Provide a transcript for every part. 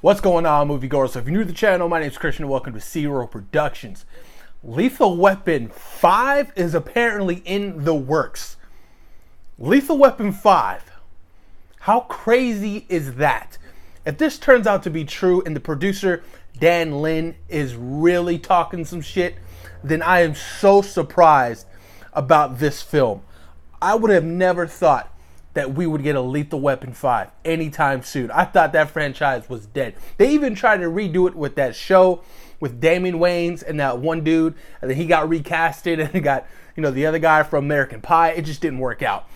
What's going on, moviegoers? So if you're new to the channel, my name is Christian and welcome to Zero Productions. Lethal Weapon 5 is apparently in the works. Lethal Weapon 5. How crazy is that? If this turns out to be true and the producer, Dan Lin, is really talking some shit, then I am so surprised about this film. I would have never thought that we would get a Lethal Weapon 5 anytime soon. I thought that franchise was dead. They even tried to redo it with that show with Damian Wayans and that one dude, and then he got recasted and he got, the other guy from American Pie. It just didn't work out.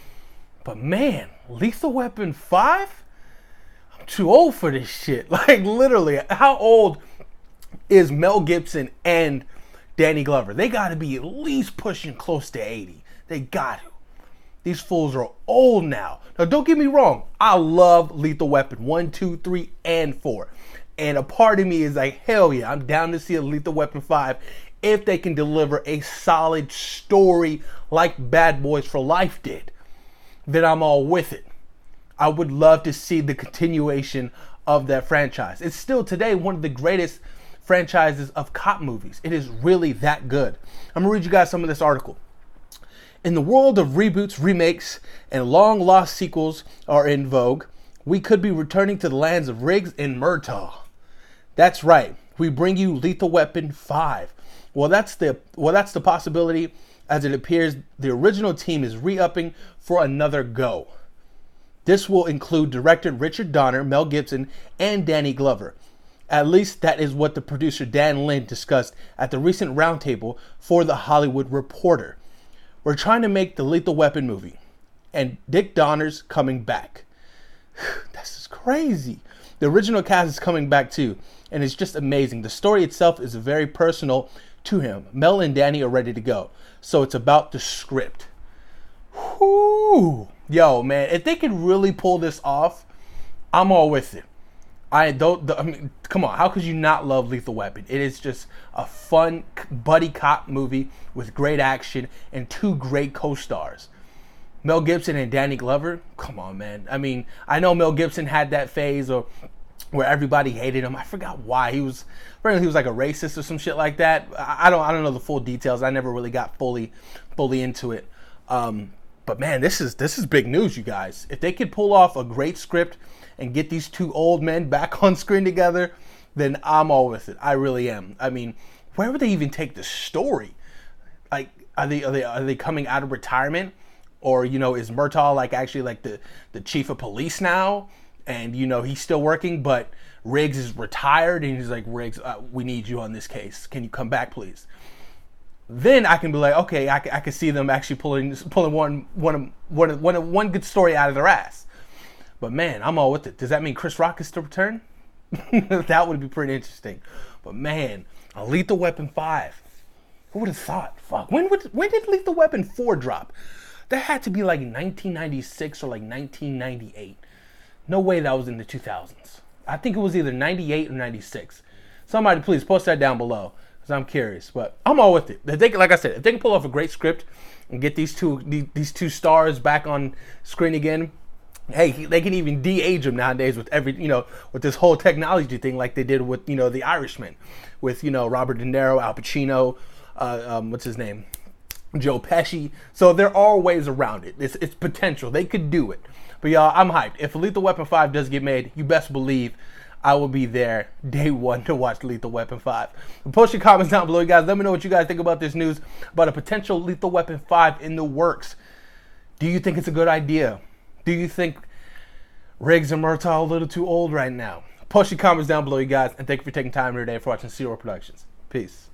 But man, Lethal Weapon 5? I'm too old for this shit. Like literally, how old is Mel Gibson and Danny Glover? They gotta be at least pushing close to 80. They got to. These fools are old now. Now, don't get me wrong. I love Lethal Weapon 1, 2, 3, and 4. And a part of me is like, hell yeah, I'm down to see a Lethal Weapon 5 if they can deliver a solid story like Bad Boys for Life did. Then I'm all with it. I would love to see the continuation of that franchise. It's still today one of the greatest franchises of cop movies. It is really that good. I'm going to read you guys some of this article. In the world of reboots, remakes, and long-lost sequels are in vogue, we could be returning to the lands of Riggs and Murtaugh. That's right. We bring you Lethal Weapon 5. Well, that's the possibility, as it appears the original team is re-upping for another go. This will include director Richard Donner, Mel Gibson, and Danny Glover. At least that is what the producer Dan Lin discussed at the recent roundtable for The Hollywood Reporter. We're trying to make the Lethal Weapon movie, and Dick Donner's coming back. This is crazy. The original cast is coming back too, and it's just amazing. The story itself is very personal to him. Mel and Danny are ready to go, so it's about the script. Whoo! Yo, man, if they could really pull this off, I'm all with it. Come on, how could you not love Lethal Weapon? It is just a fun buddy cop movie with great action and two great co-stars. Mel Gibson and Danny Glover, come on, man. I mean, I know Mel Gibson had that phase where everybody hated him. I forgot why. Apparently he was like a racist or some shit like that. I don't know the full details. I never really got fully into it. But man, this is big news, you guys. If they could pull off a great script and get these two old men back on screen together, then I'm all with it. I really am. I mean, where would they even take the story? Like, are they coming out of retirement, or is Murtaugh like actually like the chief of police now, and he's still working, but Riggs is retired, and he's like, Riggs, we need you on this case. Can you come back, please? Then I can be like, okay, I can see them actually pulling one good story out of their ass. But man, I'm all with it. Does that mean Chris Rock is to return? That would be pretty interesting. But man, a Lethal Weapon 5. Who would have thought? Fuck. When did Lethal Weapon 4 drop? That had to be like 1996 or like 1998. No way that was in the 2000s. I think it was either 98 or 96. Somebody please post that down below, because I'm curious. But I'm all with it. Like I said, if they can pull off a great script and get these two stars back on screen again, hey, they can even de-age them nowadays with with this whole technology thing, like they did with The Irishman, with Robert De Niro, Al Pacino, what's his name, Joe Pesci. So there are ways around it. It's potential. They could do it. But y'all, I'm hyped. If Lethal Weapon 5 does get made, you best believe I will be there day one to watch Lethal Weapon 5. Post your comments down below, you guys. Let me know what you guys think about this news about a potential Lethal Weapon 5 in the works. Do you think it's a good idea? Do you think Riggs and Murtaugh are a little too old right now? Post your comments down below, you guys. And thank you for taking time here today for watching Zero Productions. Peace.